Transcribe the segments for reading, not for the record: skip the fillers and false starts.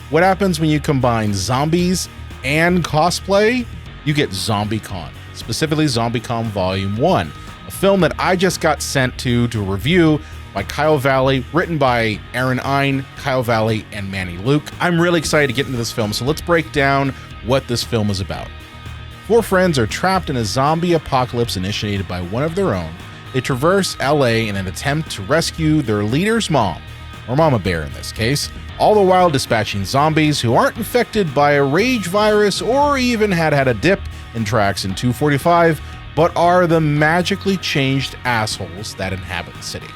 What happens when you combine zombies and cosplay? You get ZombieCon, specifically ZombieCon Volume 1, a film that I just got sent to review by Kyle Valle, written by Aaron Ein, Kyle Valle, and Manny Luke. I'm really excited to get into this film, so let's break down what this film is about. Four friends are trapped in a zombie apocalypse initiated by one of their own. They traverse LA in an attempt to rescue their leader's mom, or Mama Bear in this case, all the while dispatching zombies who aren't infected by a rage virus or even had a dip in tracks in 245, but are the magically changed assholes that inhabit the city.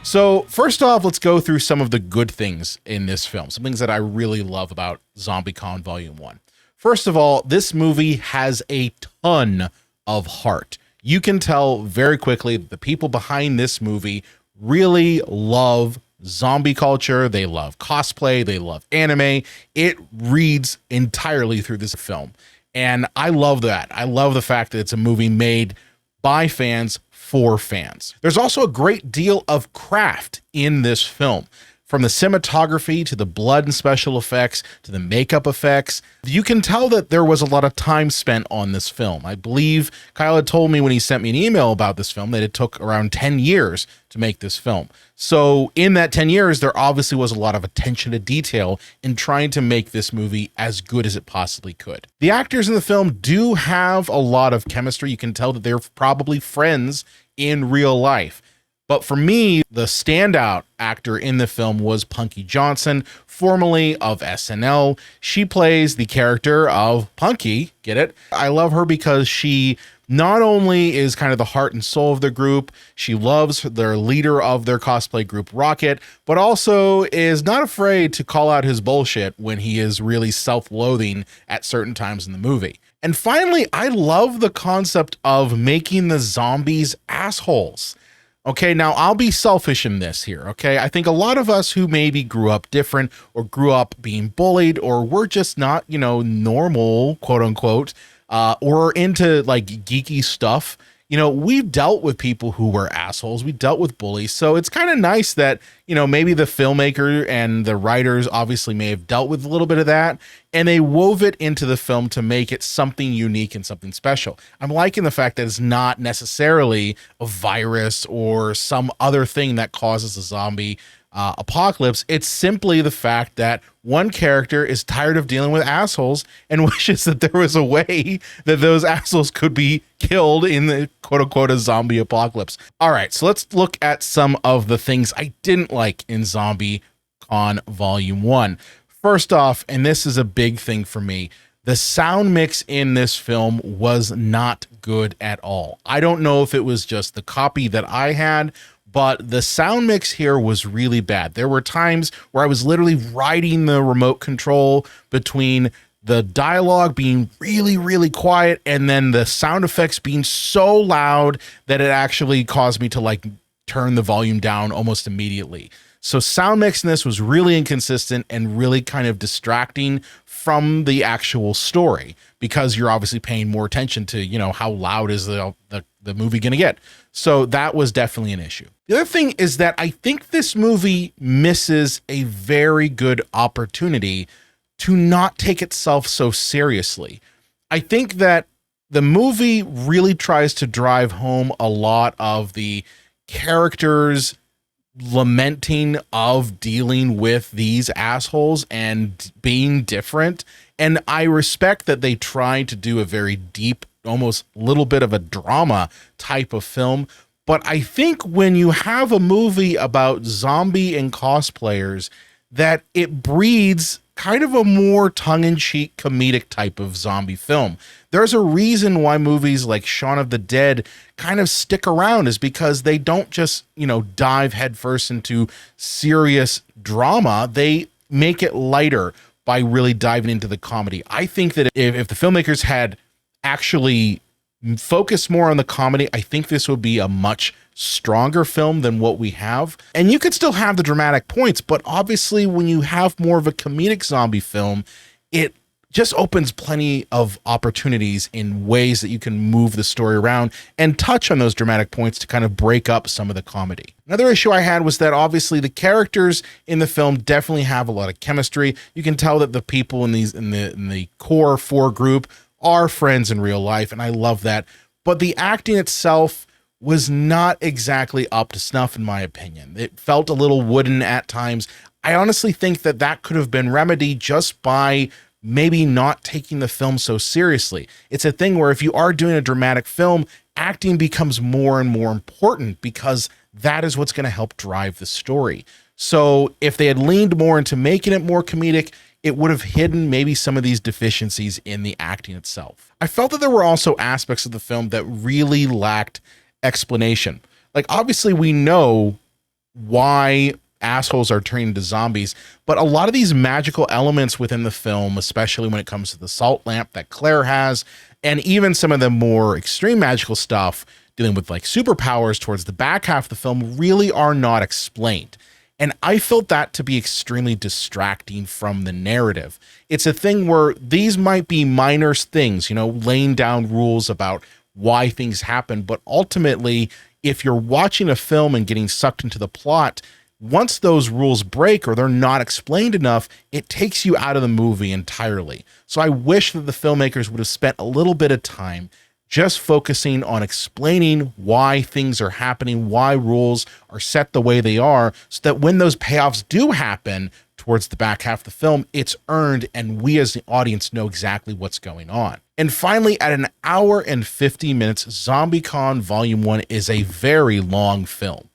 So first off, let's go through some of the good things in this film, some things that I really love about ZombieCon Volume 1. First of all, this movie has a ton of heart. You can tell very quickly that the people behind this movie really love zombie culture. They love cosplay. They love anime. It reads entirely through this film. And I love that. I love the fact that it's a movie made by fans for fans. There's also a great deal of craft in this film. From the cinematography to the blood and special effects to the makeup effects, you can tell that there was a lot of time spent on this film. I believe Kyle had told me when he sent me an email about this film that it took around 10 years to make this film. So in that 10 years, there obviously was a lot of attention to detail in trying to make this movie as good as it possibly could. The actors in the film do have a lot of chemistry. You can tell that they're probably friends in real life. But for me, the standout actor in the film was Punkie Johnson, formerly of SNL. She plays the character of Punkie, get it? I love her because she not only is kind of the heart and soul of the group, she loves their leader of their cosplay group, Rocket, but also is not afraid to call out his bullshit when he is really self-loathing at certain times in the movie. And finally, I love the concept of making the zombies assholes. Okay, now I'll be selfish in this here, okay? I think a lot of us who maybe grew up different or grew up being bullied or we're just not, normal, quote unquote, or into like geeky stuff, we've dealt with people who were assholes. We dealt with bullies. So it's kind of nice that, maybe the filmmaker and the writers obviously may have dealt with a little bit of that, and they wove it into the film to make it something unique and something special. I'm liking the fact that it's not necessarily a virus or some other thing that causes a zombie apocalypse. It's simply the fact that one character is tired of dealing with assholes and wishes that there was a way that those assholes could be killed in the quote-unquote a zombie apocalypse. All right, so let's look at some of the things I didn't like in ZombieCon Volume 1. First off, and this is a big thing for me, the sound mix in this film was not good at all. I don't know if it was just the copy that I had, but the sound mix here was really bad. There were times where I was literally riding the remote control between the dialogue being really, really quiet and then the sound effects being so loud that it actually caused me to turn the volume down almost immediately. So sound mix in this was really inconsistent and really kind of distracting from the actual story because you're obviously paying more attention to, how loud is the movie going to get. So that was definitely an issue. The other thing is that I think this movie misses a very good opportunity to not take itself so seriously. I think that the movie really tries to drive home a lot of the characters lamenting of dealing with these assholes and being different. And I respect that they try to do a very deep, almost little bit of a drama type of film. But I think when you have a movie about zombie and cosplayers, that it breeds kind of a more tongue-in-cheek comedic type of zombie film. There's a reason why movies like Shaun of the Dead kind of stick around, is because they don't just, dive headfirst into serious drama. They make it lighter by really diving into the comedy. I think that if the filmmakers had actually focused more on the comedy, I think this would be a much stronger film than what we have. And you could still have the dramatic points, but obviously when you have more of a comedic zombie film, it just opens plenty of opportunities in ways that you can move the story around and touch on those dramatic points to kind of break up some of the comedy. Another issue I had was that obviously the characters in the film definitely have a lot of chemistry. You can tell that the people in the core 4 group are friends in real life, and I love that. But the acting itself was not exactly up to snuff, in my opinion. It felt a little wooden at times. I honestly think that that could have been remedied just by maybe not taking the film so seriously. It's a thing where if you are doing a dramatic film, acting becomes more and more important because that is what's going to help drive the story. So if they had leaned more into making it more comedic, it would have hidden maybe some of these deficiencies in the acting itself. I felt that there were also aspects of the film that really lacked explanation. Like, obviously we know why assholes are turning into zombies, but a lot of these magical elements within the film, especially when it comes to the salt lamp that Claire has, and even some of the more extreme magical stuff dealing with like superpowers towards the back half of the film, really are not explained. And I felt that to be extremely distracting from the narrative. It's a thing where these might be minor things, laying down rules about why things happen, but ultimately, if you're watching a film and getting sucked into the plot, once those rules break or they're not explained enough, it takes you out of the movie entirely. So I wish that the filmmakers would have spent a little bit of time just focusing on explaining why things are happening, why rules are set the way they are, so that when those payoffs do happen towards the back half of the film, it's earned and we as the audience know exactly what's going on. And finally, at an hour and 50 minutes, ZombieCon Volume 1 is a very long film.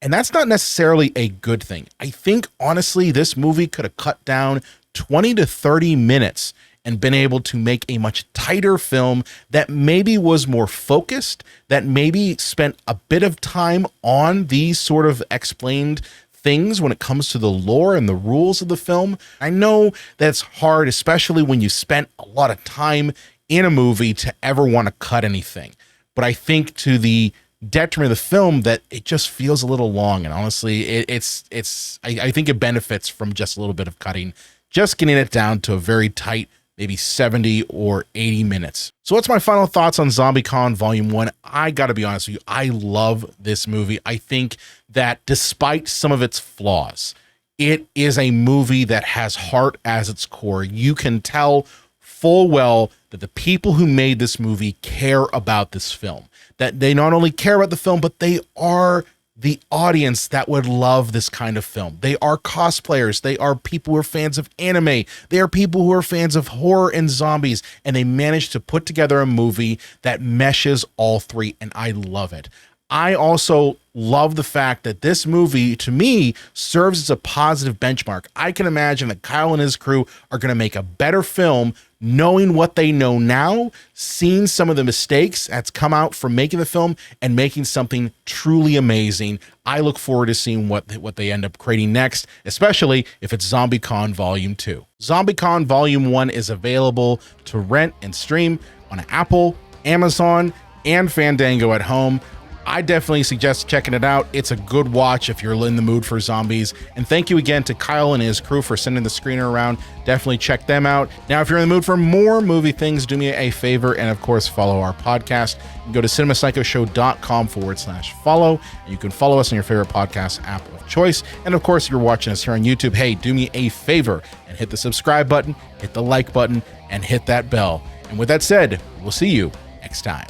And that's not necessarily a good thing. I think, honestly, this movie could have cut down 20 to 30 minutes and been able to make a much tighter film that maybe was more focused, that maybe spent a bit of time on these sort of explained things when it comes to the lore and the rules of the film. I know that's hard, especially when you spent a lot of time in a movie to ever want to cut anything. But I think to the detriment of the film that it just feels a little long, and honestly I think it benefits from just a little bit of cutting, just getting it down to a very tight maybe 70 or 80 minutes. So what's my final thoughts on ZombieCon Volume 1? I gotta be honest with you, I love this movie. I think that despite some of its flaws, it is a movie that has heart as its core. You can tell full well that the people who made this movie care about this film, that they not only care about the film, but they are the audience that would love this kind of film. They are cosplayers. They are people who are fans of anime. They are people who are fans of horror and zombies, and they managed to put together a movie that meshes all three, and I love it. I also love the fact that this movie, to me, serves as a positive benchmark. I can imagine that Kyle and his crew are going to make a better film knowing what they know now, seeing some of the mistakes that's come out from making the film, and making something truly amazing. I look forward to seeing what they end up creating next, especially if it's ZombieCon Volume 2. ZombieCon Volume 1 is available to rent and stream on Apple, Amazon, and Fandango at home. I definitely suggest checking it out. It's a good watch if you're in the mood for zombies. And thank you again to Kyle and his crew for sending the screener around. Definitely check them out. Now, if you're in the mood for more movie things, do me a favor and, of course, follow our podcast. You can go to cinemapsychoshow.com/follow. And you can follow us on your favorite podcast app of choice. And, of course, if you're watching us here on YouTube, hey, do me a favor and hit the subscribe button, hit the like button, and hit that bell. And with that said, we'll see you next time.